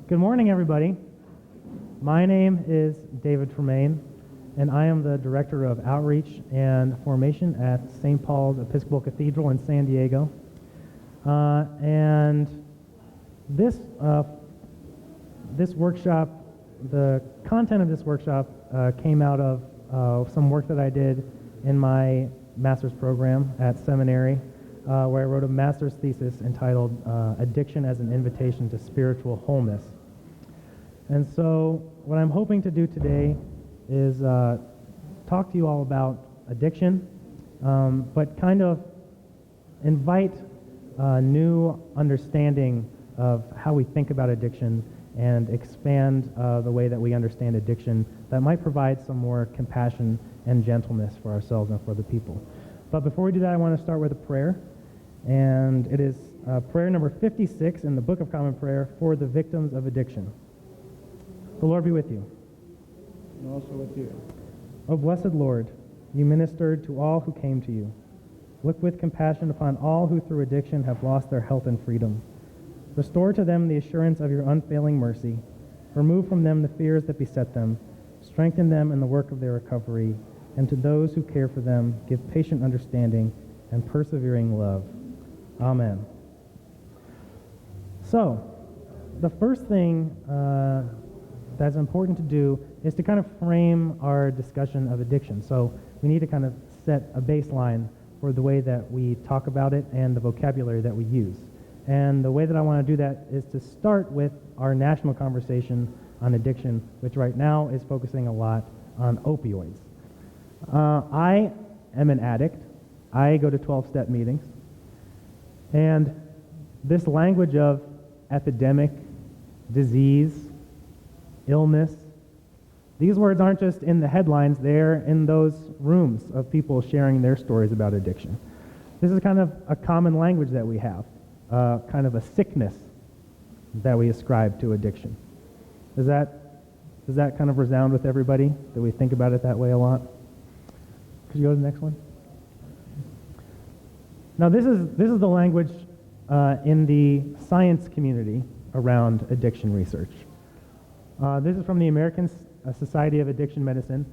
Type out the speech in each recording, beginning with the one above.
Good morning, everybody. My name is David Tremaine, and I am the Director of Outreach and Formation at St. Paul's Episcopal Cathedral in San Diego. And this workshop, the content of this workshop came out of some work that I did in my master's program at seminary, where I wrote a master's thesis entitled Addiction as an Invitation to Spiritual Wholeness. And so what I'm hoping to do today is talk to you all about addiction, but kind of invite a new understanding of how we think about addiction and expand the way that we understand addiction that might provide some more compassion and gentleness for ourselves and for the people. But before we do that, I want to start with a prayer. And it is prayer number 56 in the Book of Common Prayer for the victims of addiction. The Lord be with you. And also with you. O blessed Lord, you ministered to all who came to you. Look with compassion upon all who through addiction have lost their health and freedom. Restore to them the assurance of your unfailing mercy. Remove from them the fears that beset them. Strengthen them in the work of their recovery. And to those who care for them, give patient understanding and persevering love. Amen. So, the first thing that's important to do is to kind of frame our discussion of addiction. So, we need to kind of set a baseline for the way that we talk about it and the vocabulary that we use. And the way that I want to do that is to start with our national conversation on addiction, which right now is focusing a lot on opioids. I am an addict. I go to 12-step meetings. And this language of epidemic, disease, illness, these words aren't just in the headlines, they're in those rooms of people sharing their stories about addiction. This is kind of a common language that we have, kind of a sickness that we ascribe to addiction. Does that kind of resound with everybody? Do we think about it that way a lot? Could you go to the next one? Now, this is the language in the science community around addiction research. This is from the American Society of Addiction Medicine.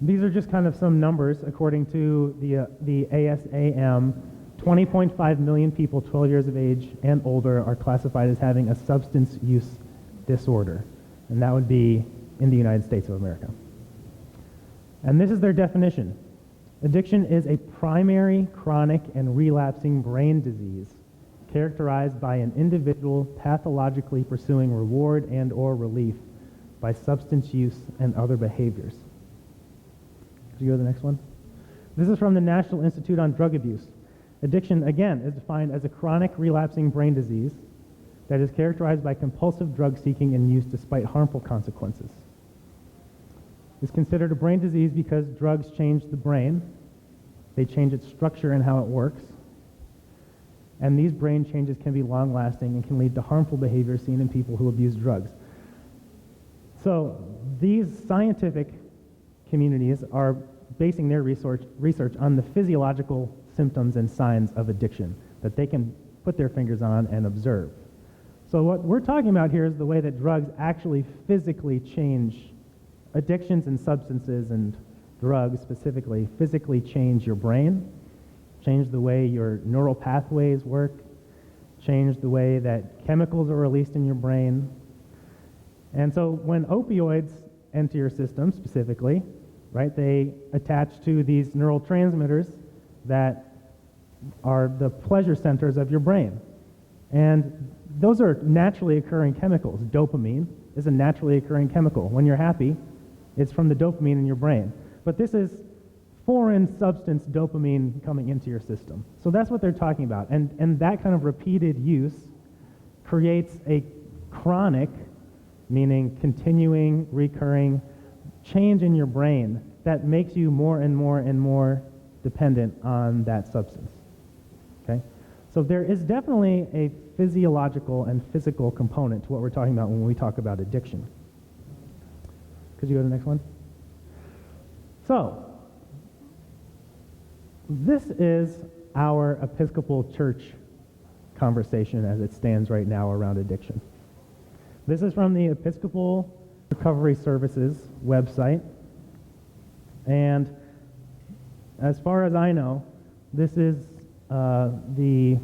These are just kind of some numbers according to the ASAM. 20.5 million people 12 years of age and older are classified as having a substance use disorder, and that would be in the United States of America. And this is their definition. Addiction is a primary, chronic, and relapsing brain disease characterized by an individual pathologically pursuing reward and or relief by substance use and other behaviors. Could you go to the next one? This is from the National Institute on Drug Abuse. Addiction, again, is defined as a chronic, relapsing brain disease that is characterized by compulsive drug seeking and use despite harmful consequences. It's considered a brain disease because drugs change the brain. They change its structure and how it works. And these brain changes can be long-lasting and can lead to harmful behavior seen in people who abuse drugs. So these scientific communities are basing their research on the physiological symptoms and signs of addiction that they can put their fingers on and observe. So what we're talking about here is the way that drugs actually physically change addictions and substances and drugs specifically physically change your brain, change the way your neural pathways work, change the way that chemicals are released in your brain. And so when opioids enter your system specifically, right, they attach to these neurotransmitters that are the pleasure centers of your brain. And those are naturally occurring chemicals. Dopamine is a naturally occurring chemical. When you're happy, it's from the dopamine in your brain. But this is foreign substance dopamine coming into your system. So that's what they're talking about. And that kind of repeated use creates a chronic, meaning continuing, recurring change in your brain that makes you more and more and more dependent on that substance. Okay? So there is definitely a physiological and physical component to what we're talking about when we talk about addiction. Could you go to the next one? So, this is our Episcopal Church conversation as it stands right now around addiction. This is from the Episcopal Recovery Services website. And as far as I know, this is the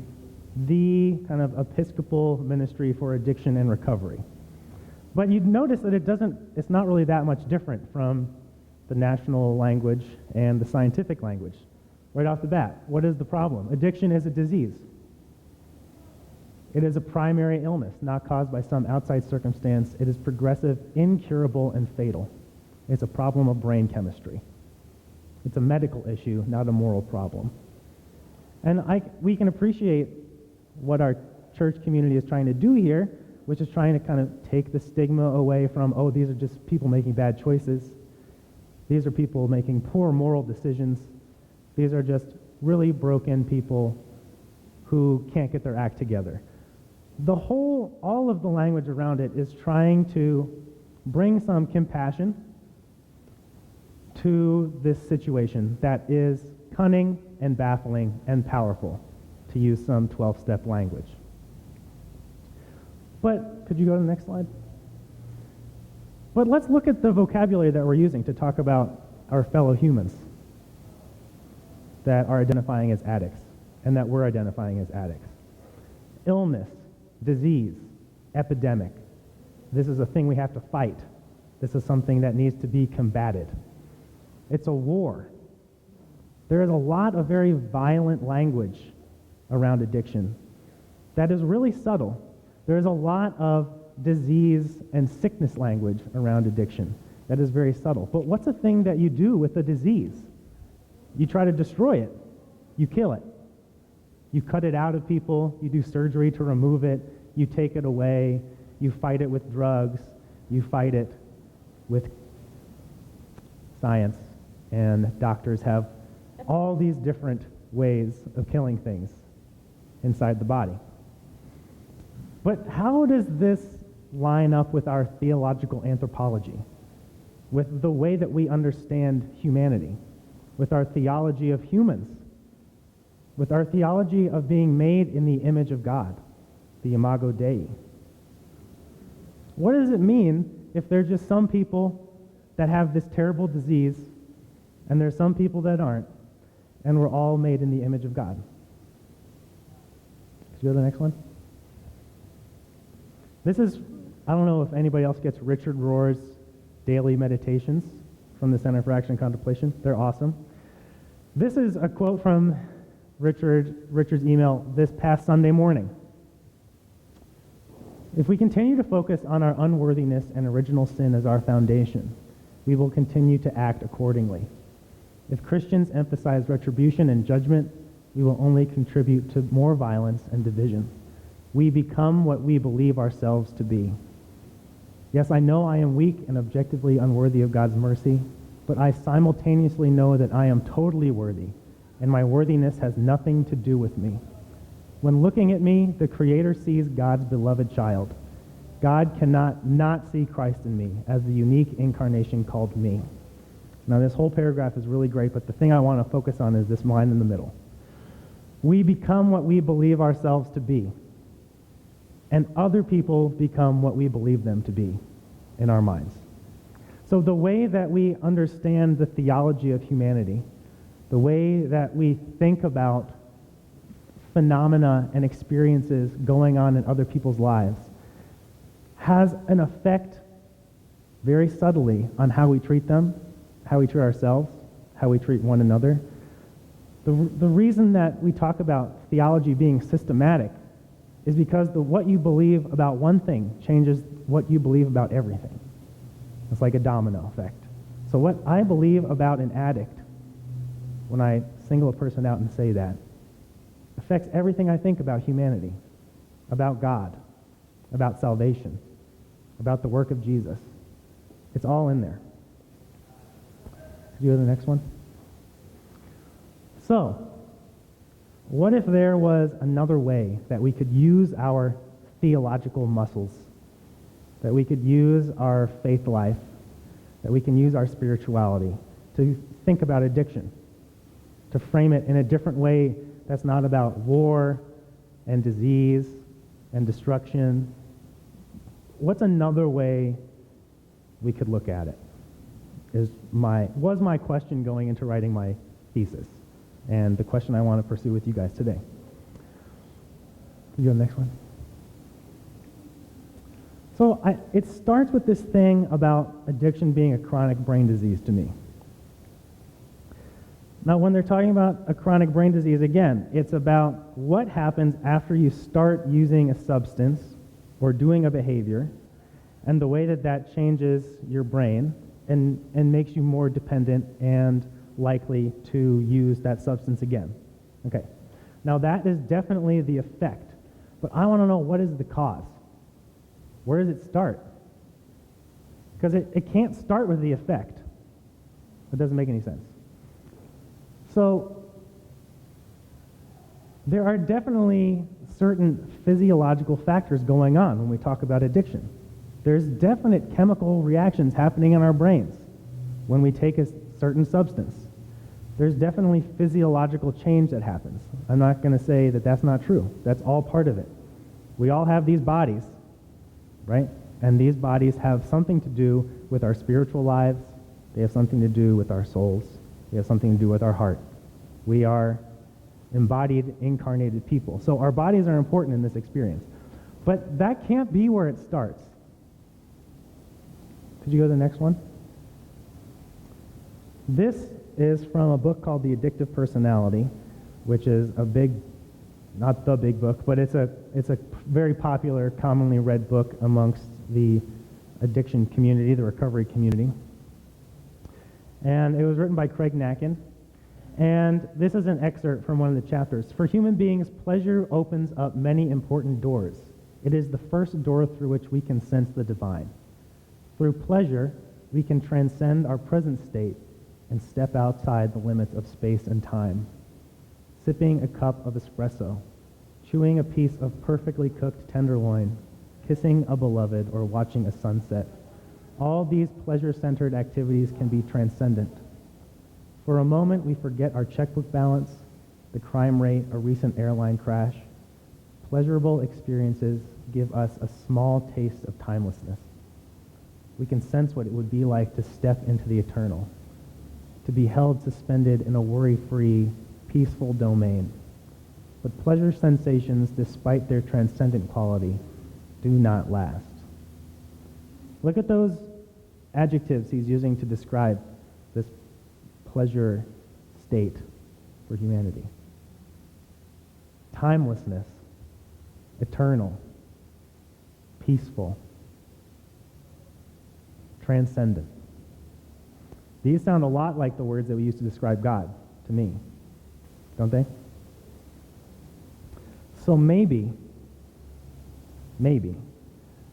kind of Episcopal ministry for addiction and recovery. But you'd notice that it's not really that much different from the national language and the scientific language. Right off the bat, what is the problem? Addiction is a disease. It is a primary illness, not caused by some outside circumstance. It is progressive, incurable, and fatal. It's a problem of brain chemistry. It's a medical issue, not a moral problem. And we can appreciate what our church community is trying to do here, which is trying to kind of take the stigma away from, oh, these are just people making bad choices. These are people making poor moral decisions. These are just really broken people who can't get their act together. All of the language around it is trying to bring some compassion to this situation that is cunning and baffling and powerful, to use some 12-step language. But could you go to the next slide? But let's look at the vocabulary that we're using to talk about our fellow humans that are identifying as addicts and that we're identifying as addicts. Illness, disease, epidemic. This is a thing we have to fight. This is something that needs to be combated. It's a war. There is a lot of very violent language around addiction that is really subtle. There is a lot of disease and sickness language around addiction that is very subtle. But what's the thing that you do with the disease? You try to destroy it. You kill it. You cut it out of people. You do surgery to remove it. You take it away. You fight it with drugs. You fight it with science. And doctors have all these different ways of killing things inside the body. But how does this line up with our theological anthropology, with the way that we understand humanity, with our theology of humans, with our theology of being made in the image of God, the Imago Dei? What does it mean if there's just some people that have this terrible disease and there's some people that aren't, and we're all made in the image of God? Could you go to the next one? This is, I don't know if anybody else gets Richard Rohr's daily meditations from the Center for Action and Contemplation. They're awesome. This is a quote from Richard's email this past Sunday morning. If we continue to focus on our unworthiness and original sin as our foundation, we will continue to act accordingly. If Christians emphasize retribution and judgment, we will only contribute to more violence and division. We become what we believe ourselves to be. Yes, I know I am weak and objectively unworthy of God's mercy, but I simultaneously know that I am totally worthy, and my worthiness has nothing to do with me. When looking at me, the Creator sees God's beloved child. God cannot not see Christ in me as the unique incarnation called me. Now, this whole paragraph is really great, but the thing I want to focus on is this line in the middle. We become what we believe ourselves to be, and other people become what we believe them to be in our minds. So the way that we understand the theology of humanity, the way that we think about phenomena and experiences going on in other people's lives, has an effect very subtly on how we treat them, how we treat ourselves, how we treat one another. The reason that we talk about theology being systematic is because what you believe about one thing changes what you believe about everything. It's like a domino effect. So what I believe about an addict, when I single a person out and say that, affects everything I think about humanity, about God, about salvation, about the work of Jesus. It's all in there. Could you go to the next one? So, what if there was another way that we could use our theological muscles, that we could use our faith life, that we can use our spirituality to think about addiction, to frame it in a different way that's not about war and disease and destruction. What's another way we could look at it? Was my question going into writing my thesis, and the question I want to pursue with you guys today. Can you go to the next one? So it starts with this thing about addiction being a chronic brain disease to me. Now, when they're talking about a chronic brain disease, again, it's about what happens after you start using a substance or doing a behavior, and the way that that changes your brain and makes you more dependent and likely to use that substance again. Okay. Now, that is definitely the effect, but I want to know, what is the cause? Where does it start? Because it can't start with the effect. It doesn't make any sense. So there are definitely certain physiological factors going on when we talk about addiction. There's definite chemical reactions happening in our brains when we take a certain substance. There's definitely physiological change that happens. I'm not going to say that that's not true. That's all part of it. We all have these bodies, right? And these bodies have something to do with our spiritual lives. They have something to do with our souls. They have something to do with our heart. We are embodied, incarnated people. So our bodies are important in this experience. But that can't be where it starts. Could you go to the next one? This is from a book called The Addictive Personality, which is a big, not the big book, but it's a very popular, commonly read book amongst the addiction community, the recovery community. And it was written by Craig Nacken. And this is an excerpt from one of the chapters. For human beings, pleasure opens up many important doors. It is the first door through which we can sense the divine. Through pleasure, we can transcend our present state and step outside the limits of space and time. Sipping a cup of espresso, chewing a piece of perfectly cooked tenderloin, kissing a beloved, or watching a sunset. All these pleasure-centered activities can be transcendent. For a moment, we forget our checkbook balance, the crime rate, a recent airline crash. Pleasurable experiences give us a small taste of timelessness. We can sense what it would be like to step into the eternal, to be held suspended in a worry-free, peaceful domain. But pleasure sensations, despite their transcendent quality, do not last. Look at those adjectives he's using to describe this pleasure state for humanity. Timelessness, eternal, peaceful, transcendent. These sound a lot like the words that we use to describe God to me, don't they? So maybe,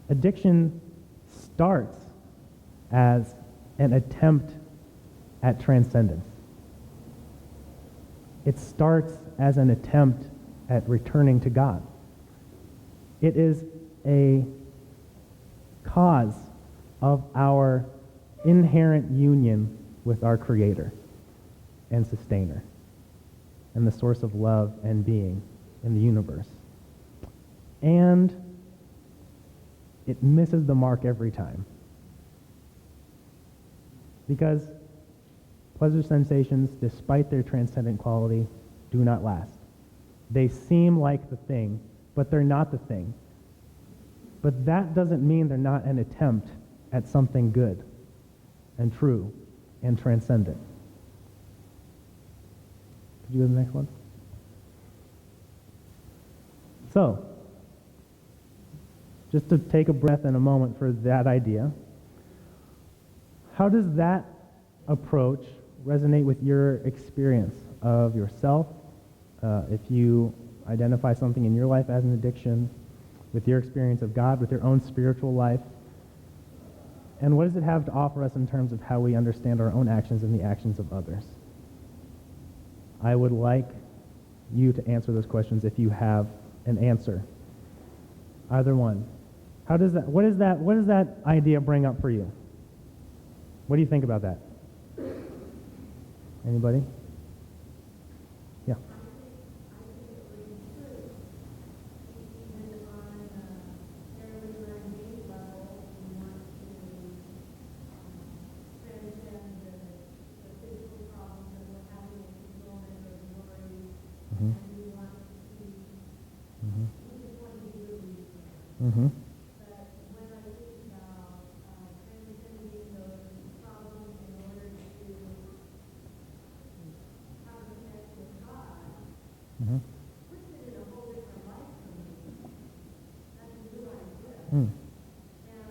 addiction starts as an attempt at transcendence. It starts as an attempt at returning to God. It is a cause of our inherent union with our Creator and Sustainer and the source of love and being in the universe. And it misses the mark every time. Because pleasure sensations, despite their transcendent quality, do not last. They seem like the thing, but they're not the thing. But that doesn't mean they're not an attempt at something good and true and transcendent. Could you go to the next one? So, just to take a breath and a moment for that idea, how does that approach resonate with your experience of yourself? If you identify something in your life as an addiction, with your experience of God, with your own spiritual life, and what does it have to offer us in terms of how we understand our own actions and the actions of others? I would like you to answer those questions if you have an answer. Either one. What does that idea bring up for you? What do you think about that? Anybody? Yeah. Mm-hmm. But when I think about transcending those problems in order to have a connection with God, Mm-hmm. puts it in a whole different light for me. That's a new idea. Mm. And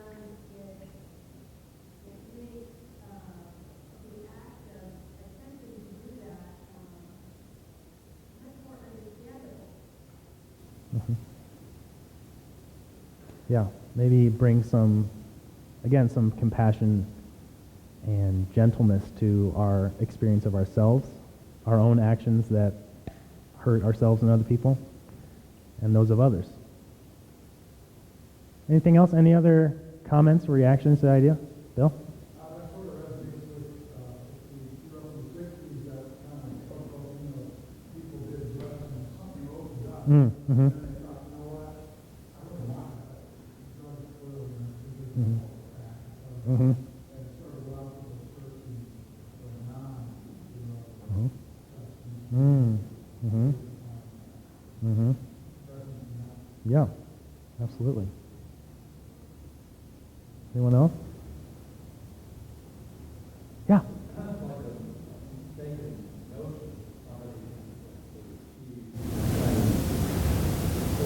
it makes the act of attempting to do that much more understandable. Mm-hmm. Yeah, maybe bring some compassion and gentleness to our experience of ourselves, our own actions that hurt ourselves and other people, and those of others. Anything else? Any other comments or reactions to the idea? Bill? That sort of resonates with the from the 60s, that kind of so-called, people did drugs and something opened up. Mm-hmm. And they thought, you know what, I don't want that. Drugs spoil and Mm-hmm. that. Mm-hmm. And sort of allow people to search for non, Mm-hmm. substance. Mm-hmm. Mm-hmm. Presence in that. Yeah, absolutely. Anyone else? Yeah. Kind of like a mistaken notion, somebody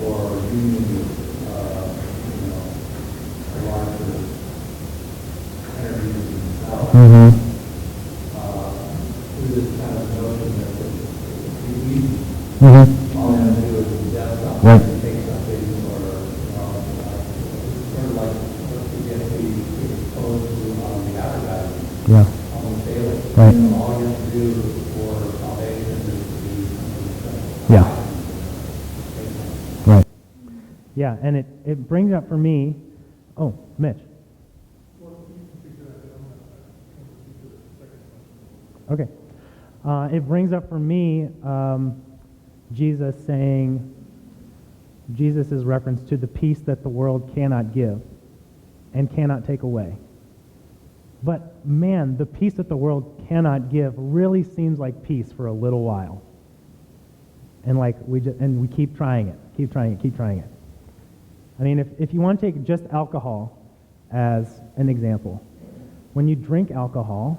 or union with, a larger energy themselves. Mm-hmm. Through this kind of notion that it's easy. Mm-hmm. All you have to do is ingest something, Right. take something, or, it's sort of like, let's begin to be exposed to the advertising Yeah. almost daily. Right. All you have to do for salvation is to be Yeah. Right. Yeah, and it brings up for me. Oh, Mitch. Okay. It brings up for me Jesus saying, Jesus' reference to the peace that the world cannot give and cannot take away. But man, the peace that the world cannot give really seems like peace for a little while. And we keep trying it, keep trying it. I mean, if you want to take just alcohol as an example, when you drink alcohol,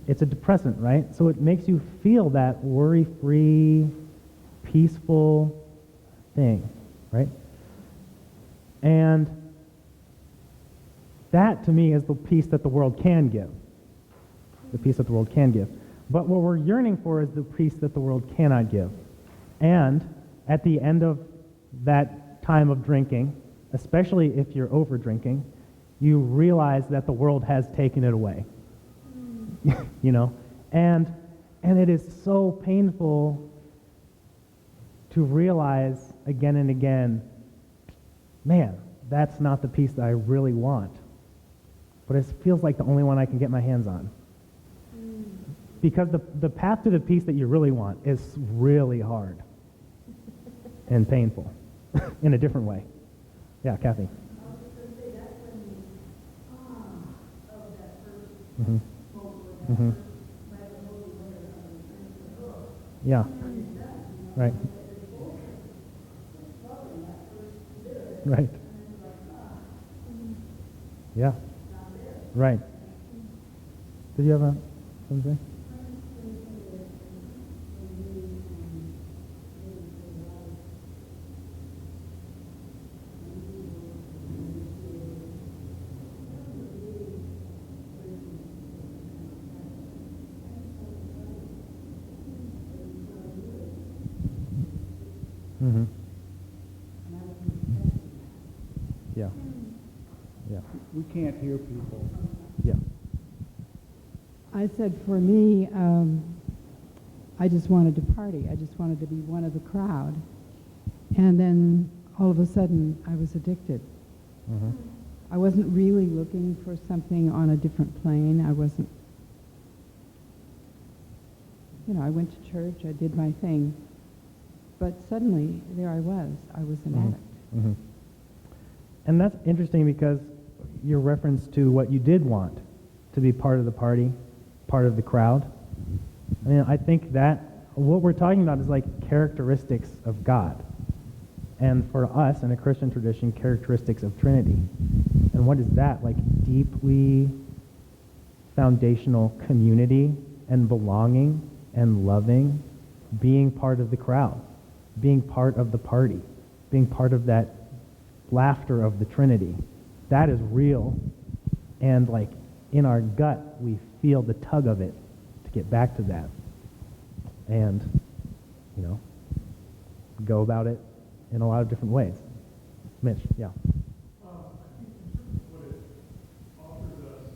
it's a depressant, right? So it makes you feel that worry-free, peaceful thing, right? And that, to me, is the peace that the world can give. The peace that the world can give. But what we're yearning for is the peace that the world cannot give. And at the end of that time of drinking, especially if you're over drinking, you realize that the world has taken it away. And it is so painful to realize again and again, man, that's not the peace that I really want. But it feels like the only one I can get my hands on. Because the path to the peace that you really want is really hard and painful in a different way. Yeah, Kathy. I was just going to say that's when the of that first Mm-hmm. moment with that Mm-hmm. first like the holy water turns to hope. Yeah. And it's done. Right. It's bullshit. It's loving that first bit. Right. And it's like, Yeah. not there. Right. Did you have something? Mm-hmm. Yeah. Yeah. We can't hear people. Yeah. I said for me, I just wanted to party. I just wanted to be one of the crowd. And then all of a sudden, I was addicted. Mm-hmm. I wasn't really looking for something on a different plane. I wasn't, I went to church, I did my thing. But suddenly, there I was. I was an addict. Mm-hmm. And that's interesting because your reference to what you did want, to be part of the party, part of the crowd. I mean, I think that what we're talking about is like characteristics of God. and for us in a Christian tradition, characteristics of Trinity. And what is that? Like deeply foundational community and belonging and loving, being part of the crowd, being part of the party, being part of that laughter of the Trinity. That is real. And like in our gut, we feel the tug of it to get back to that. And, you know, go about it in a lot of different ways. Mitch, yeah. I think in terms of what it offers us,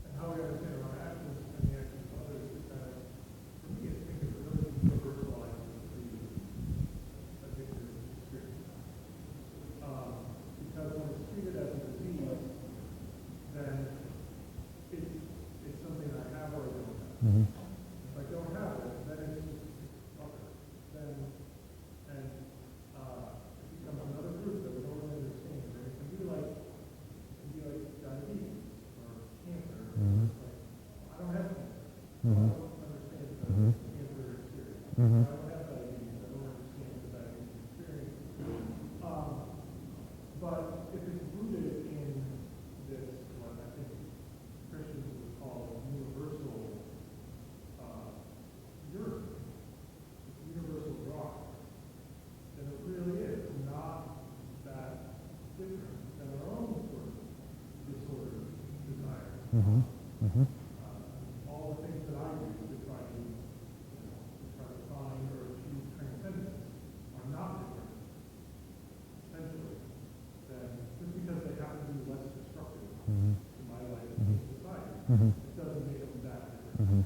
and how we understand our actions and the actions of others, is that, for me, I think it really universalizes the addictive experience. Because when it's treated as a disease, then it's something I have or I don't have. Mm-hmm. If I don't have it, then it's other. Then, and it becomes another group that we don't really understand. And it can be like diabetes or cancer. Mm-hmm. It's like, I don't have cancer. Mm-hmm. I don't understand the Mm-hmm. cancer experience. Mm-hmm. I don't have diabetes. I don't understand the diabetes experience. But if it's rooted in this, what I think Christians would call universal yearning, universal draw, then it really is not that different than our own sort of disordered desires. Mm-hmm. Mm-hmm. All the things that I do to try to find or achieve transcendence are not different, essentially, than just because they happen to be less destructive Mm-hmm. to my life and to society. Mm-hmm. It doesn't make them that different. Mm-hmm.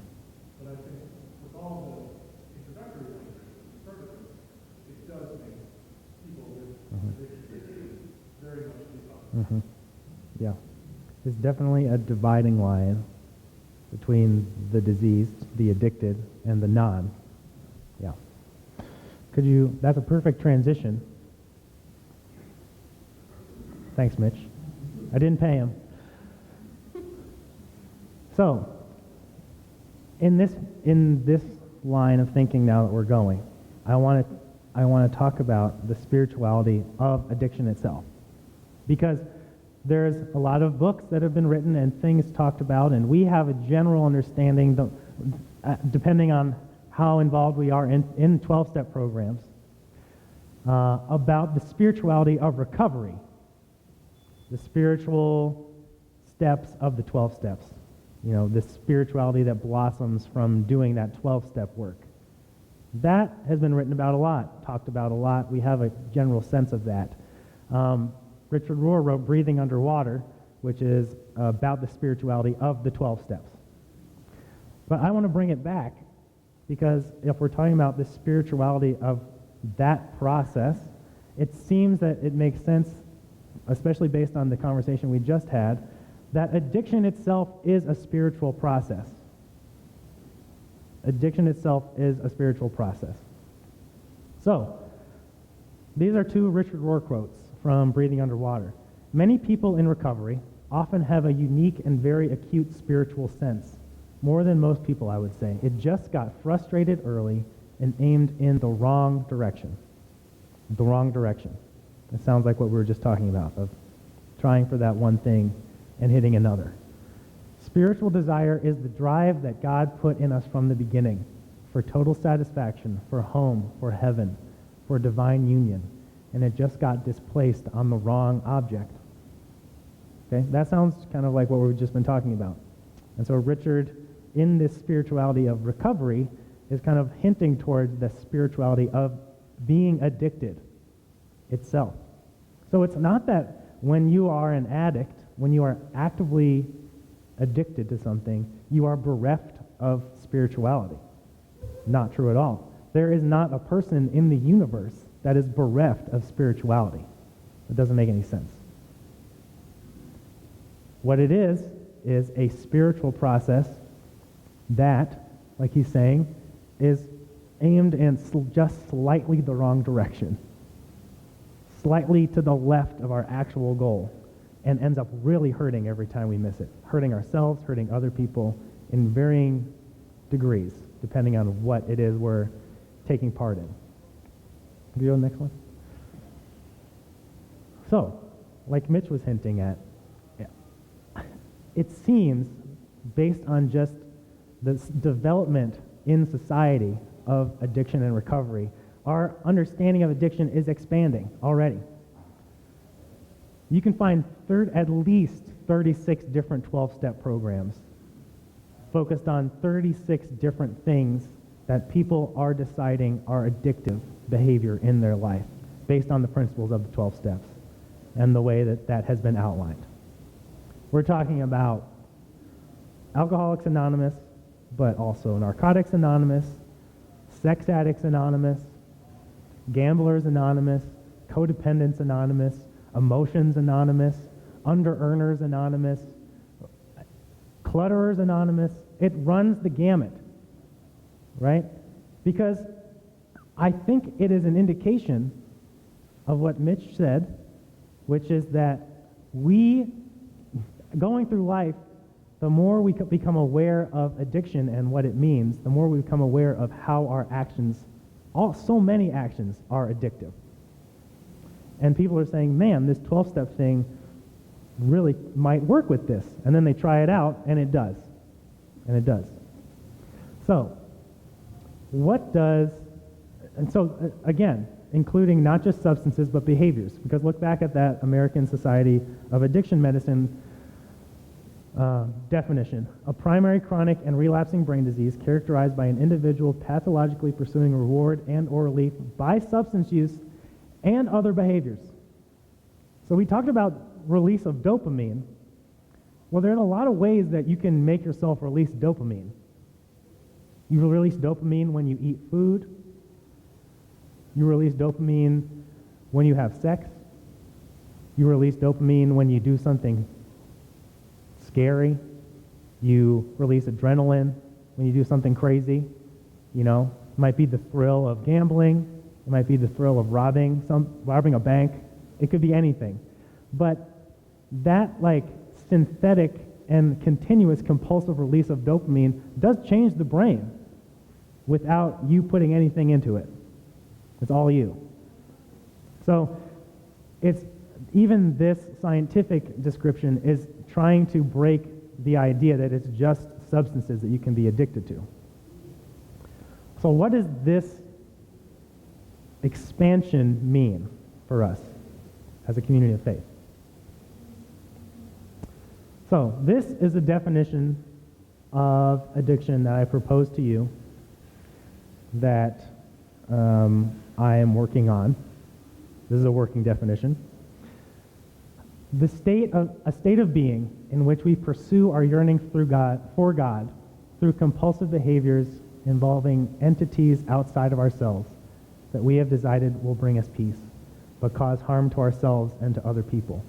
But I think with all the introductory language that we started with, it does make people with addiction very much become. Mm-hmm. Yeah. There's definitely a dividing line between the diseased, the addicted, and the non. Yeah. That's a perfect transition. Thanks, Mitch. I didn't pay him. So, in this line of thinking now that we're going, I want to talk about the spirituality of addiction itself. Because there's a lot of books that have been written and things talked about, and we have a general understanding, depending on how involved we are in 12-step programs, about the spirituality of recovery, the spiritual steps of the 12 steps. You know, the spirituality that blossoms from doing that 12-step work. That has been written about a lot, talked about a lot. We have a general sense of that. Richard Rohr wrote Breathing Underwater, which is about the spirituality of the 12 steps. But I want to bring it back, because if we're talking about the spirituality of that process, it seems that it makes sense, especially based on the conversation we just had, that addiction itself is a spiritual process. Addiction itself is a spiritual process. So, these are two Richard Rohr quotes from Breathing Underwater. Many people in recovery often have a unique and very acute spiritual sense, more than most people, I would say. It just got frustrated early and aimed in the wrong direction. The wrong direction. It sounds like what we were just talking about, of trying for that one thing and hitting another. Spiritual desire is the drive that God put in us from the beginning for total satisfaction, for home, for heaven, for divine union, and it just got displaced on the wrong object. Okay, that sounds kind of like what we've just been talking about. And so Richard, in this spirituality of recovery, is kind of hinting toward the spirituality of being addicted itself. So it's not that when you are an addict, when you are actively addicted to something, you are bereft of spirituality. Not true at all. There is not a person in the universe that is bereft of spirituality. It doesn't make any sense. What it is a spiritual process that, like he's saying, is aimed in just slightly the wrong direction. Slightly to the left of our actual goal, and ends up really hurting every time we miss it. Hurting ourselves, hurting other people in varying degrees, depending on what it is we're taking part in. Can you go to the next one? So, like Mitch was hinting at, it seems, based on just the development in society of addiction and recovery, our understanding of addiction is expanding already. You can find at least 36 different 12-step programs focused on 36 different things that people are deciding are addictive behavior in their life based on the principles of the 12 steps and the way that that has been outlined. We're talking about Alcoholics Anonymous, but also Narcotics Anonymous, Sex Addicts Anonymous, Gamblers Anonymous, Codependents Anonymous, Emotions Anonymous, Under-Earners Anonymous, Clutterers Anonymous. It runs the gamut, right? Because I think it is an indication of what Mitch said, which is that going through life, the more we become aware of addiction and what it means, the more we become aware of how our actions, so many actions, are addictive. And people are saying, man, this 12-step thing really might work with this. And then they try it out, and it does. And it does. So, again, including not just substances, but behaviors. Because look back at that American Society of Addiction Medicine definition. A primary, chronic, and relapsing brain disease characterized by an individual pathologically pursuing reward and or relief by substance use and other behaviors. So we talked about release of dopamine. Well, there are a lot of ways that you can make yourself release dopamine. You release dopamine when you eat food. You release dopamine when you have sex. You release dopamine when you do something scary. You release adrenaline when you do something crazy. You know, it might be the thrill of gambling. It might be the thrill of robbing a bank. It could be anything. But that synthetic and continuous compulsive release of dopamine does change the brain without you putting anything into it. It's all you. So even this scientific description is trying to break the idea that it's just substances that you can be addicted to. So what does this expansion mean for us as a community of faith? So this is a definition of addiction that I propose to you that I am working on. This is a working definition. A state of being in which we pursue our yearning for God through compulsive behaviors involving entities outside of ourselves that we have decided will bring us peace, but cause harm to ourselves and to other people.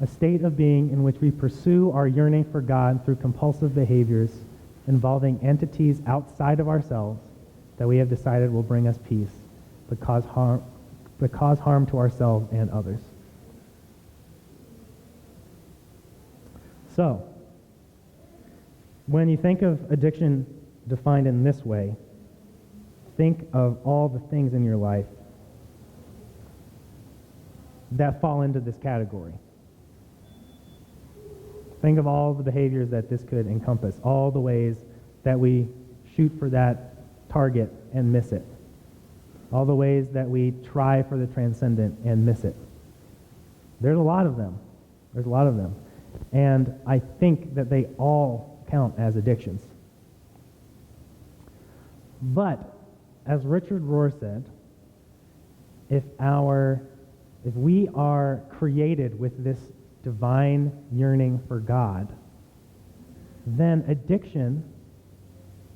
A state of being in which we pursue our yearning for God through compulsive behaviors involving entities outside of ourselves that we have decided will bring us peace, but cause harm to ourselves and others. So, when you think of addiction defined in this way, think of all the things in your life that fall into this category. Think of all the behaviors that this could encompass, all the ways that we shoot for that target and miss it, all the ways that we try for the transcendent and miss it. There's a lot of them. There's a lot of them. And I think that they all count as addictions. But, as Richard Rohr said, if we are created with this divine yearning for God, then addiction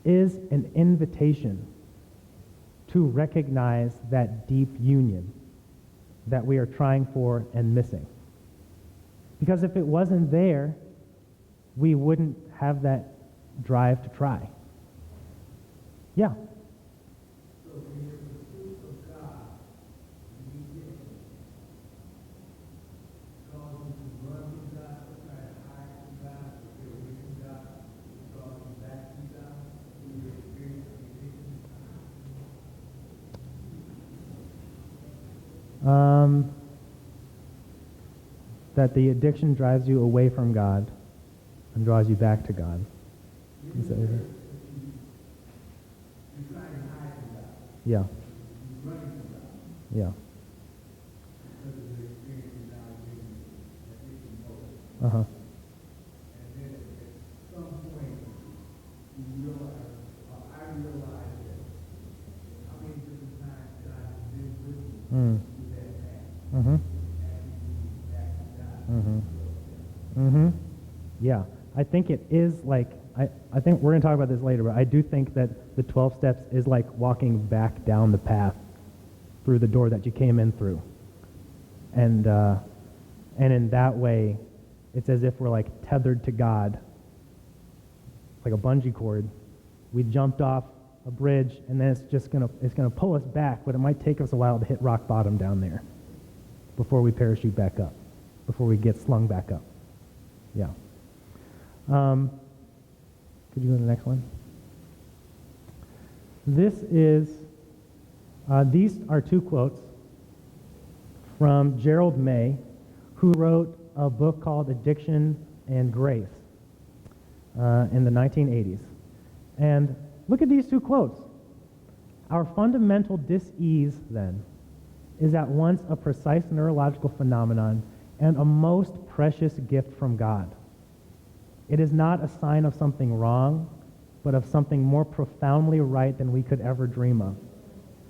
is an invitation to recognize that deep union that we are trying for and missing. Because if it wasn't there, we wouldn't have that drive to try. Yeah. So in your pursuit of God, you get cause you to run from God, to try to hide from God, to get away from God, because That the addiction drives you away from God and draws you back to God. Is that it? Yeah. Yeah. Uh-huh. Mm. Mm-hmm. Mm-hmm. Mm-hmm. Yeah. I think it is like, I think we're going to talk about this later, but I do think that the 12 steps is like walking back down the path through the door that you came in through. And in that way, it's as if we're like tethered to God, like a bungee cord. We jumped off a bridge, and then it's gonna pull us back, but it might take us a while to hit rock bottom down there before we parachute back up, before we get slung back up. Yeah. Could you go to the next one? These are two quotes from Gerald May, who wrote a book called Addiction and Grace in the 1980s. And look at these two quotes. Our fundamental dis-ease, then, is at once a precise neurological phenomenon and a most precious gift from God. It is not a sign of something wrong, but of something more profoundly right than we could ever dream of.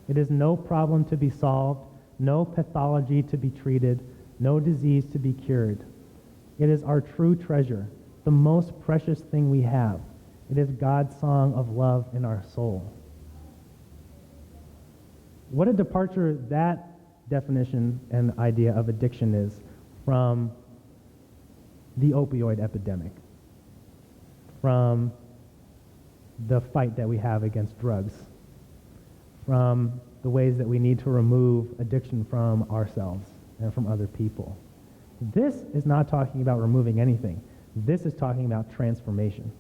It is no problem to be solved, no pathology to be treated, no disease to be cured. It is our true treasure, the most precious thing we have. It is God's song of love in our soul. What a departure that definition and idea of addiction is from the opioid epidemic, from the fight that we have against drugs, from the ways that we need to remove addiction from ourselves and from other people. This is not talking about removing anything. This is talking about transformation.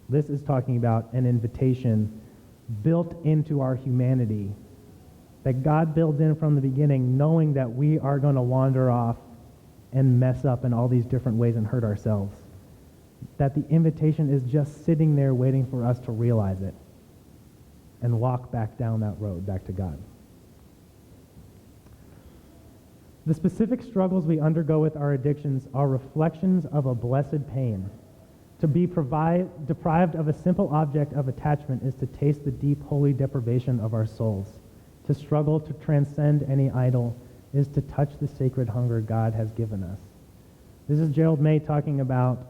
This is talking about an invitation built into our humanity that God builds in from the beginning, knowing that we are going to wander off and mess up in all these different ways and hurt ourselves. That the invitation is just sitting there waiting for us to realize it and walk back down that road, back to God. The specific struggles we undergo with our addictions are reflections of a blessed pain. To be deprived of a simple object of attachment is to taste the deep, holy deprivation of our souls. To struggle to transcend any idol is to touch the sacred hunger God has given us. This is Gerald May talking about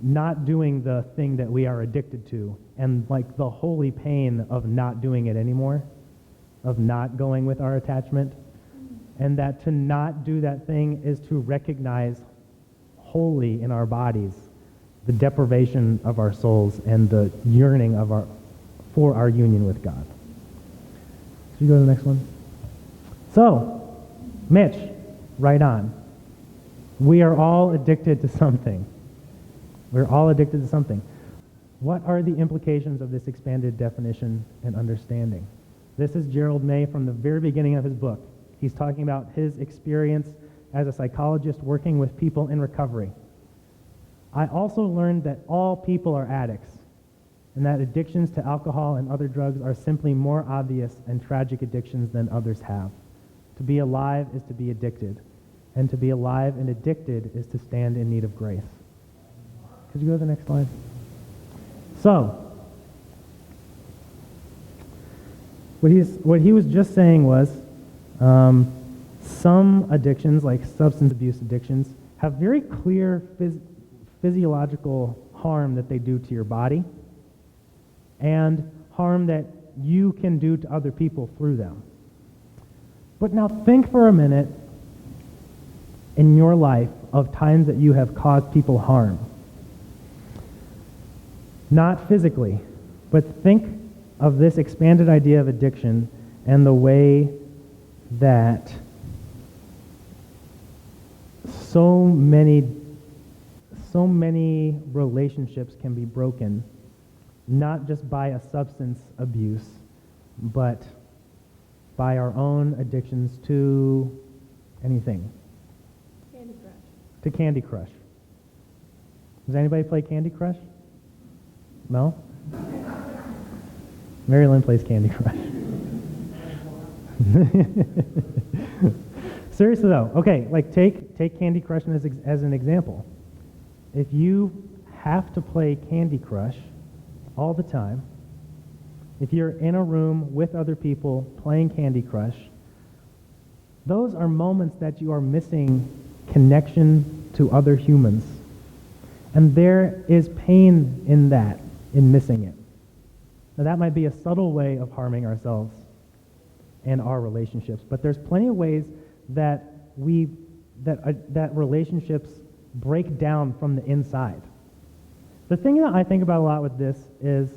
not doing the thing that we are addicted to, and like the holy pain of not doing it anymore, of not going with our attachment, and that to not do that thing is to recognize wholly in our bodies the deprivation of our souls and the yearning for our union with God. Should we go to the next one? So, Mitch, right on. We are all addicted to something. We're all addicted to something. What are the implications of this expanded definition and understanding? This is Gerald May from the very beginning of his book. He's talking about his experience as a psychologist working with people in recovery. I also learned that all people are addicts, and that addictions to alcohol and other drugs are simply more obvious and tragic addictions than others have. To be alive is to be addicted, and to be alive and addicted is to stand in need of grace. Could you go to the next slide? So, what he was just saying was some addictions, like substance abuse addictions, have very clear physiological harm that they do to your body and harm that you can do to other people through them. But now think for a minute in your life of times that you have caused people harm. Not physically, but think of this expanded idea of addiction and the way that so many relationships can be broken not just by a substance abuse, but by our own addictions to anything. Candy Crush. To Candy Crush. Does anybody play Candy Crush? No? Mary Lynn plays Candy Crush. Seriously though, okay, like take Candy Crush as an example. If you have to play Candy Crush all the time, if you're in a room with other people playing Candy Crush, those are moments that you are missing connection to other humans. And there is pain in that, in missing it. Now that might be a subtle way of harming ourselves and our relationships, but there's plenty of ways that that relationships break down from the inside. The thing that I think about a lot with this is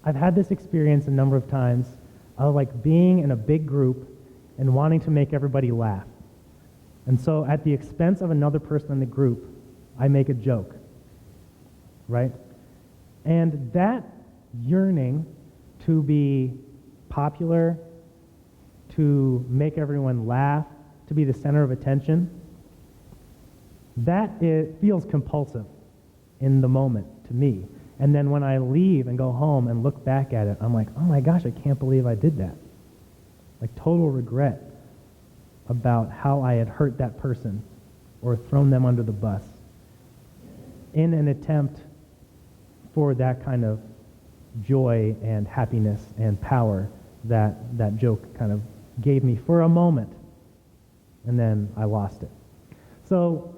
I've had this experience a number of times of like being in a big group and wanting to make everybody laugh. And so at the expense of another person in the group, I make a joke, right? And that yearning to be popular, to make everyone laugh, to be the center of attention, that it feels compulsive in the moment to me. And then when I leave and go home and look back at it, I'm like, oh my gosh, I can't believe I did that. Like total regret about how I had hurt that person or thrown them under the bus in an attempt for that kind of joy and happiness and power that that joke kind of gave me for a moment, and then I lost it. So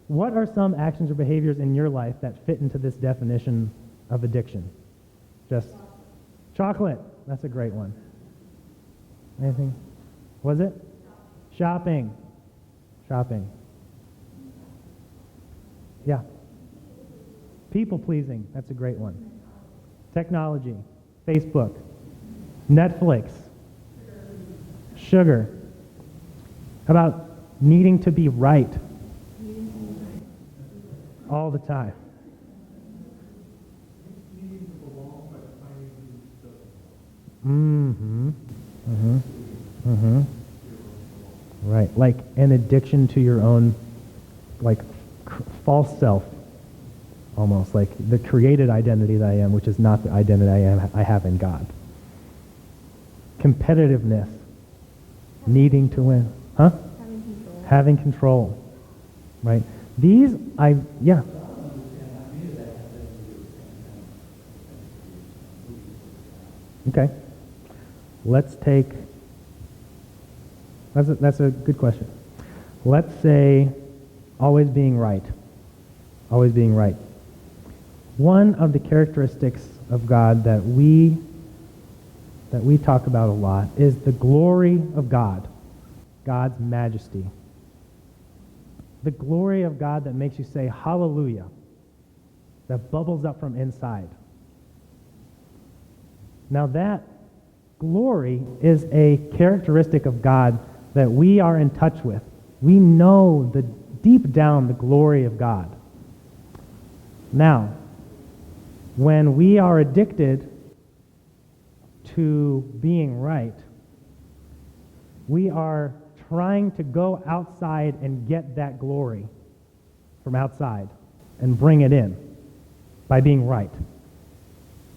what are some actions or behaviors in your life that fit into this definition of addiction? Just chocolate. That's a great one. Anything? Was it? Shopping. Shopping. Yeah. People pleasing. That's a great one. Technology. Facebook. Netflix. Sugar. How about needing to be right? All the time. Mm-hmm. Mm-hmm. Mm-hmm. Right. Like an addiction to your own, like, false self, almost. Like the created identity that I am, which is not the identity I have in God. Competitiveness. Needing to win. Huh? Having control. Having control. Right. These, yeah. Okay. Let's take, that's a good question. Let's say always being right. Always being right. One of the characteristics of God that we talk about a lot is the glory of God, God's majesty. The glory of God that makes you say hallelujah, that bubbles up from inside. Now that glory is a characteristic of God that we are in touch with. We know deep down the glory of God. Now, when we are addicted to being right, we are trying to go outside and get that glory from outside and bring it in by being right.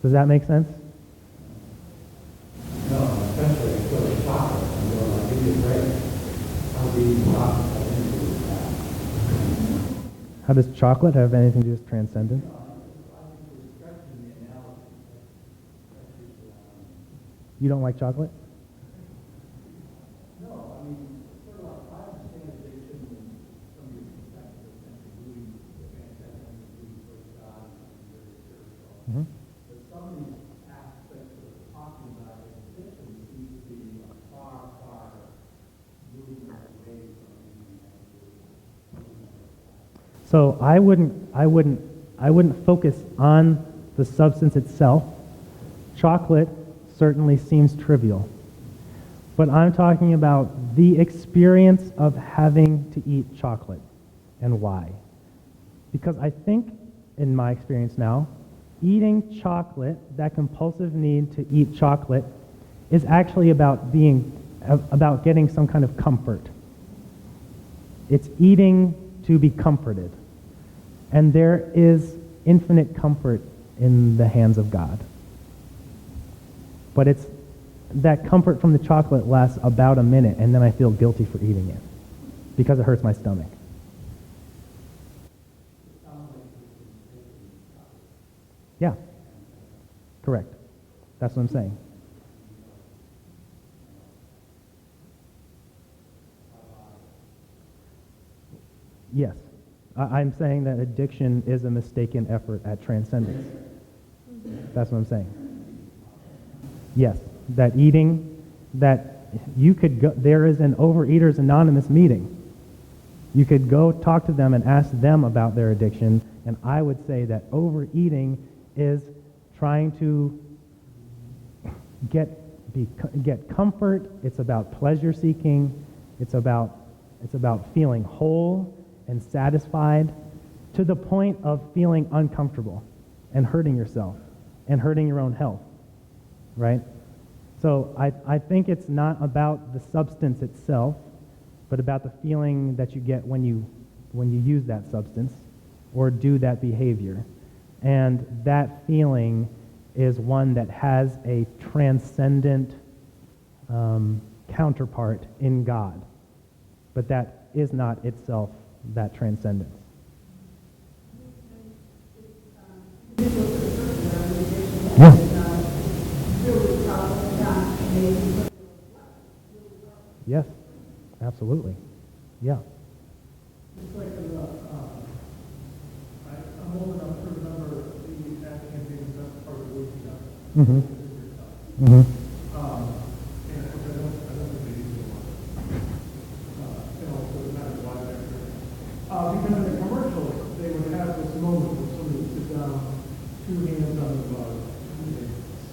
Does that make sense? No, especially if it's chocolate. I'll give you a break. I'll be chocolate. How does chocolate have anything to do with transcendence? You don't like chocolate? No, I mean, sort of like, I understand addiction from your perspective of doing the transcendent, doing towards God, and very spiritual. Mm-hmm. But some of these aspects of talking about addiction seem to be a far, far movement away from So I wouldn't focus on the substance itself. Chocolate certainly seems trivial. But I'm talking about the experience of having to eat chocolate and why. Because I think in my experience now, eating chocolate, that compulsive need to eat chocolate, is actually about getting some kind of comfort. It's eating to be comforted. And there is infinite comfort in the hands of God. But it's that comfort from the chocolate lasts about a minute, and then I feel guilty for eating it because it hurts my stomach. Yeah, correct. That's what I'm saying. Yes, I'm saying that addiction is a mistaken effort at transcendence. That's what I'm saying. Yes, that eating, that you could go, there is an Overeaters Anonymous meeting. You could go talk to them and ask them about their addiction, and I would say that overeating is trying to get comfort. It's about pleasure seeking. It's about feeling whole and satisfied to the point of feeling uncomfortable and hurting yourself and hurting your own health, right? So I think it's not about the substance itself, but about the feeling that you get when you use that substance or do that behavior. And that feeling is one that has a transcendent counterpart in God, but that is not itself that transcendence. Yeah. Yes, absolutely. Yeah. It's like I'm old enough to remember the ad campaign that's part of waking up. Mm-hmm. Mm-hmm. And of course, I don't think they use it a lot. And also, it matters why they're there. Because in the commercials, they would have this moment where somebody would sit down, two hands on the bottom, and they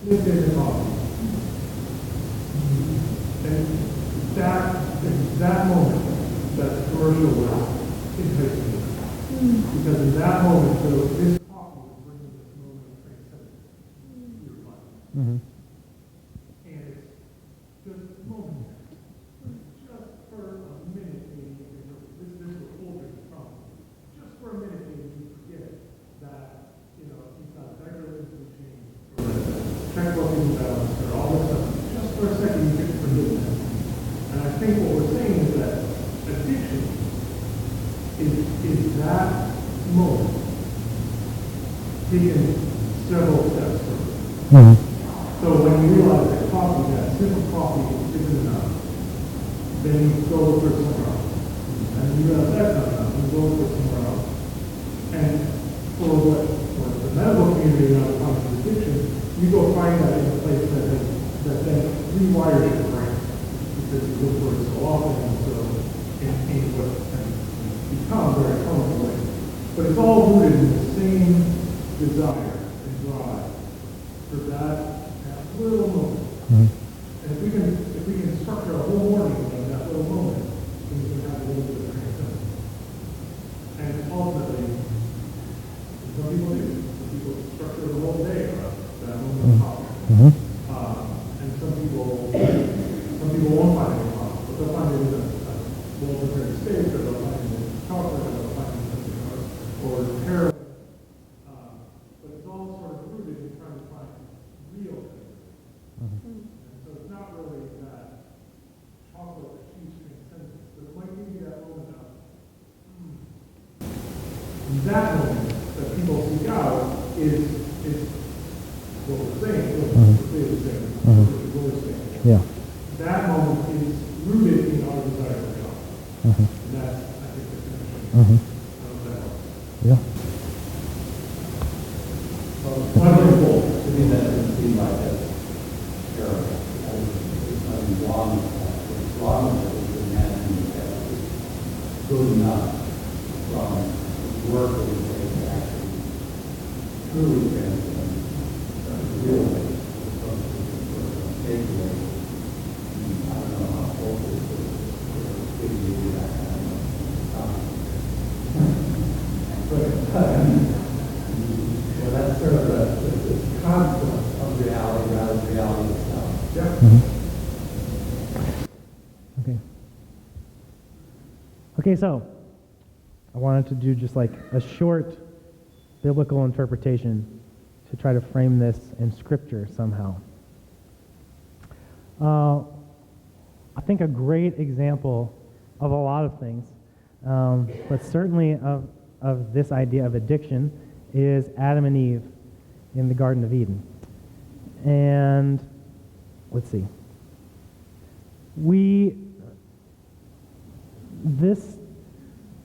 slip in the coffee. And that moment, that commercial was enticing. Because in that moment, so this coffee was bringing this moment of transcendence to your life. Mm-hmm. And it's just momentary. Just for a minute, maybe, this will hold your problem. Just for a minute, maybe you forget that, you've got a regular change, or the checkbook is balanced, or all this stuff. Just for a second, you can forget that. And I think what we're saying is that addiction is that moment taken several steps further. Mm-hmm. So when you realize that coffee, that simple coffee isn't enough, then you go look for somewhere else. And you realize that's not enough, you go look for somewhere else. And for the medical community now comes to addiction, you go find that in a place that then rewires your brain. Because you look for it so often and so in what can become very comfortable. But it's all rooted in the same desire and drive for that little moment. Mm-hmm. And if we can structure a whole morning around that little moment, then we can have a little bit of transcendence. And ultimately, some people do. Some people structure the whole day around that moment of coffee. Mm-hmm. And some people won't find it possible, but they'll find it in a well-prepared state, or they'll find it in chocolate, or they'll find it in something else, or heroin. But it's all sort of rooted in trying to find real things. Mm-hmm. And so it's not really that chocolate achieves transcendence, but it might give you that moment of, that moment that people seek out is what we're saying, what we're saying, what we're saying. Yeah. That moment is rooted in our desire for God. Mm-hmm. And that's, I think, the connection. Mm-hmm. That helps. Yeah. Wonderful to me that it seemed like that terrible. It's nothing wrong with that. What's wrong with it is the man in the past is good enough from work that we take to actually truly transcend real ways from takeaway. I don't know how old this is, give you that kind of Okay, so I wanted to do just like a short biblical interpretation to try to frame this in Scripture somehow. I think a great example of a lot of things, but certainly of this idea of addiction, is Adam and Eve in the Garden of Eden. And let's see. This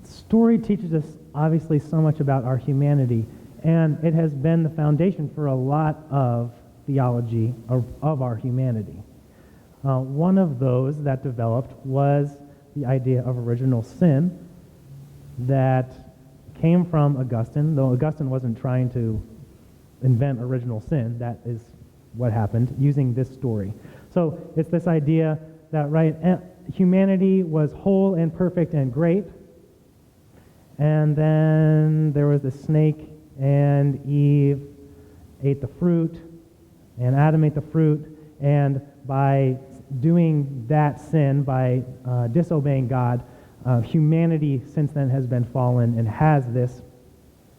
story teaches us obviously so much about our humanity, and it has been the foundation for a lot of theology of our humanity. One of those that developed was the idea of original sin that came from Augustine, though Augustine wasn't trying to invent original sin. That is what happened using this story. So it's this idea that, right, humanity was whole and perfect and great, and then there was the snake, and Eve ate the fruit, and Adam ate the fruit, and by doing that sin, by disobeying God, humanity since then has been fallen and has this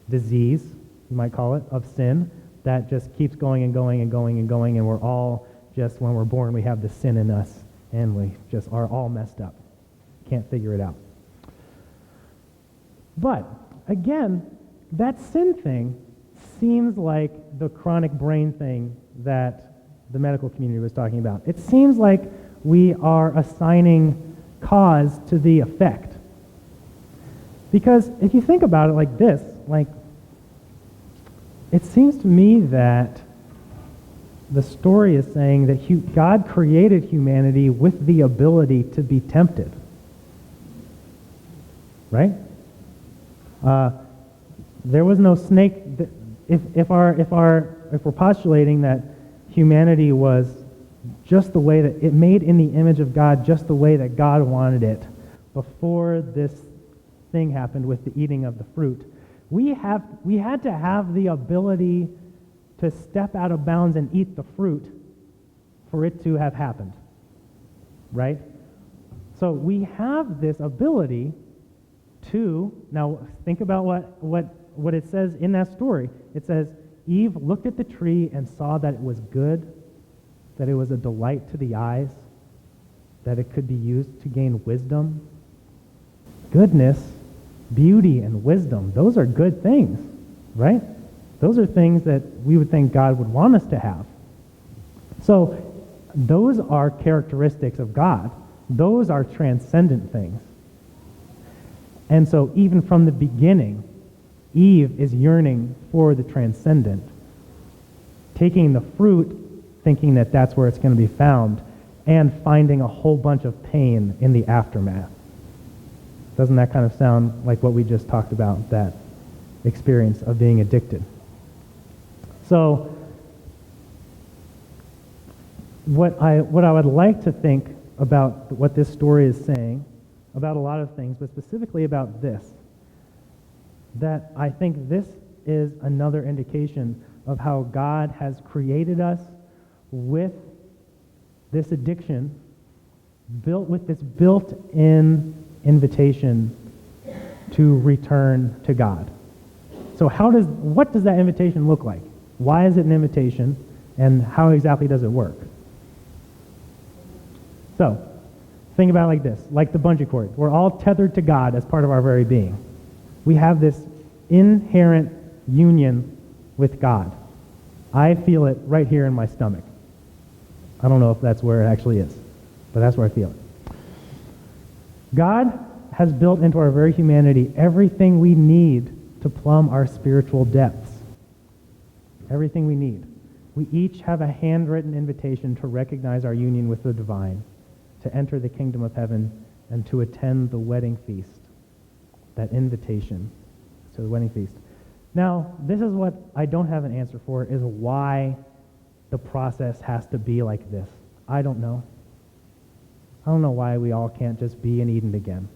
disease, you might call it, of sin that just keeps going and going and going and going, and we're all just, when we're born, we have the sin in us, and we just are all messed up. Can't figure it out. But, again, that sin thing seems like the chronic brain thing that the medical community was talking about. It seems like we are assigning cause to the effect. Because if you think about it like this, like, it seems to me that the story is saying that God created humanity with the ability to be tempted. Right? There was no snake. If we're postulating that humanity was just the way that it made in the image of God, just the way that God wanted it before this thing happened with the eating of the fruit, we had to have the ability to step out of bounds and eat the fruit for it to have happened. Right? So we have this ability to, now think about what it says in that story. It says, Eve looked at the tree and saw that it was good, that it was a delight to the eyes, that it could be used to gain wisdom. Goodness, beauty, and wisdom, those are good things, right? Those are things that we would think God would want us to have. So those are characteristics of God. Those are transcendent things. And so even from the beginning, Eve is yearning for the transcendent, taking the fruit, thinking that that's where it's going to be found, and finding a whole bunch of pain in the aftermath. Doesn't that kind of sound like what we just talked about, that experience of being addicted? So what I would like to think about what this story is saying, about a lot of things, but specifically about this, that I think this is another indication of how God has created us with this addiction, with this built-in invitation to return to God. So what does that invitation look like? Why is it an invitation, and how exactly does it work? So, think about it like this, like the bungee cord. We're all tethered to God as part of our very being. We have this inherent union with God. I feel it right here in my stomach. I don't know if that's where it actually is, but that's where I feel it. God has built into our very humanity everything we need to plumb our spiritual depths. Everything we need. We each have a handwritten invitation to recognize our union with the divine, to enter the kingdom of heaven, and to attend the wedding feast. That invitation to the wedding feast. Now, this is what I don't have an answer for, is why the process has to be like this. I don't know. I don't know why we all can't just be in Eden again.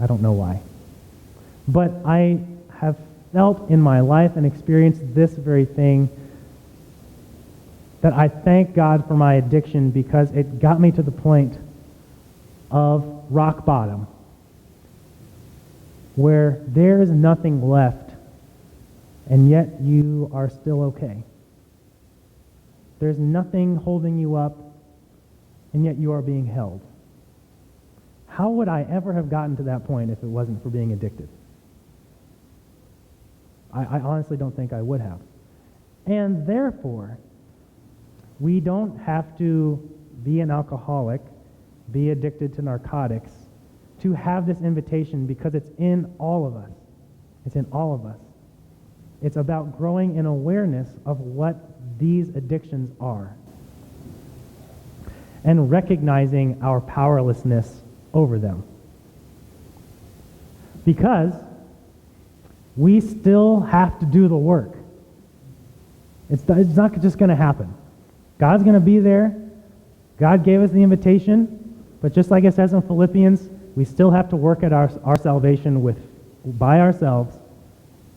I don't know why. But I have felt in my life and experienced this very thing, that I thank God for my addiction, because it got me to the point of rock bottom. where there is nothing left, and yet you are still okay. There's nothing holding you up, and yet you are being held. How would I ever have gotten to that point if it wasn't for being addicted? I honestly don't think I would have. And therefore, we don't have to be an alcoholic, be addicted to narcotics, to have this invitation, because it's in all of us. It's in all of us. It's about growing in awareness of what these addictions are and recognizing our powerlessness over them. Because we still have to do the work. It's not just going to happen. God's going to be there. God gave us the invitation, but just like it says in Philippians, we still have to work at our salvation by ourselves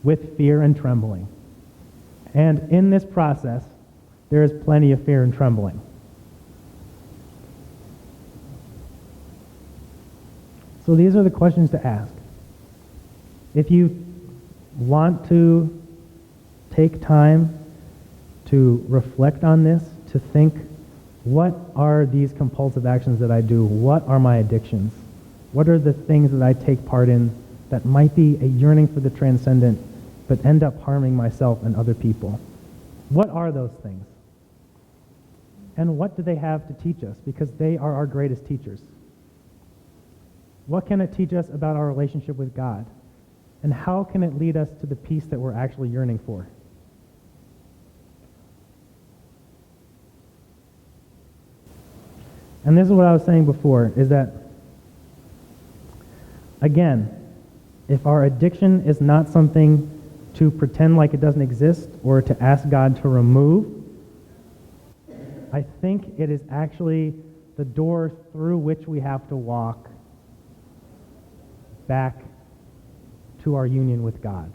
with fear and trembling. And in this process, there is plenty of fear and trembling. So these are the questions to ask. If you want to take time to reflect on this, to think, what are these compulsive actions that I do? What are my addictions? What are the things that I take part in that might be a yearning for the transcendent, but end up harming myself and other people? What are those things? And what do they have to teach us? Because they are our greatest teachers. What can it teach us about our relationship with God? And how can it lead us to the peace that we're actually yearning for? And this is what I was saying before, is that, again, if our addiction is not something to pretend like it doesn't exist or to ask God to remove, I think it is actually the door through which we have to walk back to our union with God.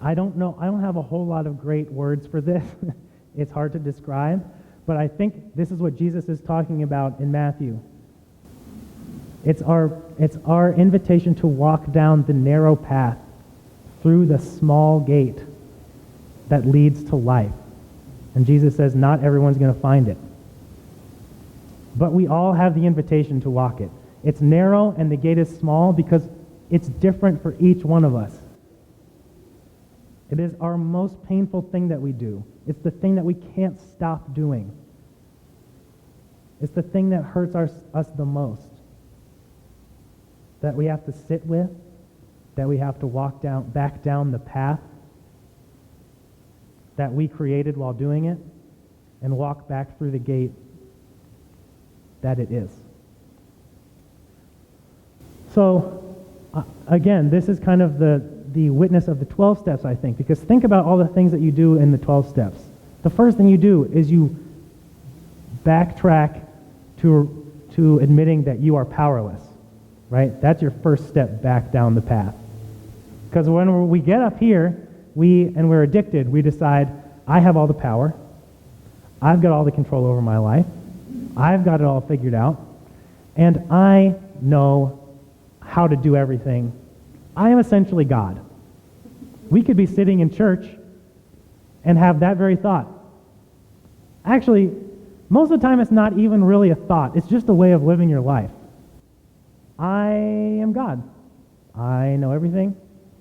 I don't know, I don't have a whole lot of great words for this. It's hard to describe, but I think this is what Jesus is talking about in Matthew. It's our invitation to walk down the narrow path through the small gate that leads to life. And Jesus says not everyone's going to find it. But we all have the invitation to walk it. It's narrow and the gate is small because it's different for each one of us. It is our most painful thing that we do. It's the thing that we can't stop doing. It's the thing that hurts us the most. That we have to sit with, that we have to walk back down the path that we created while doing it, and walk back through the gate that it is. So, again, this is kind of the witness of the 12 steps, I think, because think about all the things that you do in the 12 steps. The first thing you do is you backtrack to admitting that you are powerless, right? That's your first step back down the path. Because when we get up here, we're addicted, we decide, I have all the power, I've got all the control over my life, I've got it all figured out, and I know how to do everything. I am essentially God. We could be sitting in church and have that very thought. Actually, most of the time it's not even really a thought. It's just a way of living your life. I am God. I know everything,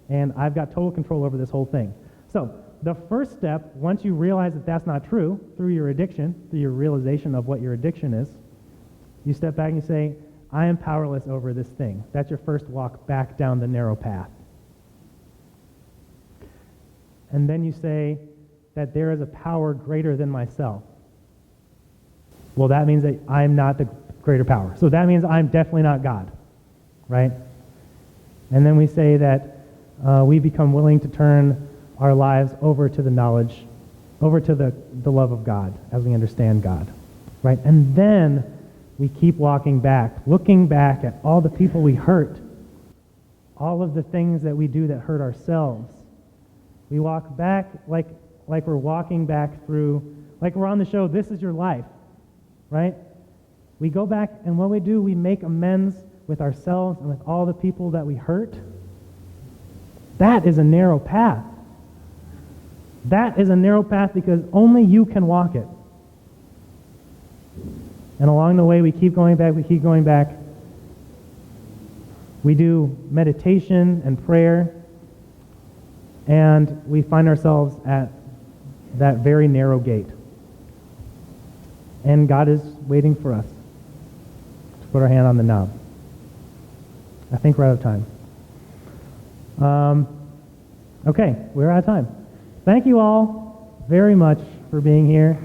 and I've got total control over this whole thing. So the first step, once you realize that that's not true, through your addiction, through your realization of what your addiction is, you step back and you say, I am powerless over this thing. That's your first walk back down the narrow path. And then you say that there is a power greater than myself. Well, that means that I'm not the greater power. So that means I'm definitely not God, right? And then we say that we become willing to turn our lives over to the knowledge, over to the love of God as we understand God, right? And then we keep walking back, looking back at all the people we hurt, all of the things that we do that hurt ourselves. We walk back like we're walking back through, like we're on the show, This Is Your Life, right? We go back, and what we do, we make amends with ourselves and with all the people that we hurt, that is a narrow path. That is a narrow path because only you can walk it. And along the way, we keep going back, we keep going back. We do meditation and prayer, and we find ourselves at that very narrow gate. And God is waiting for us to put our hand on the knob. I think we're out of time. Okay, we're out of time. Thank you all very much for being here.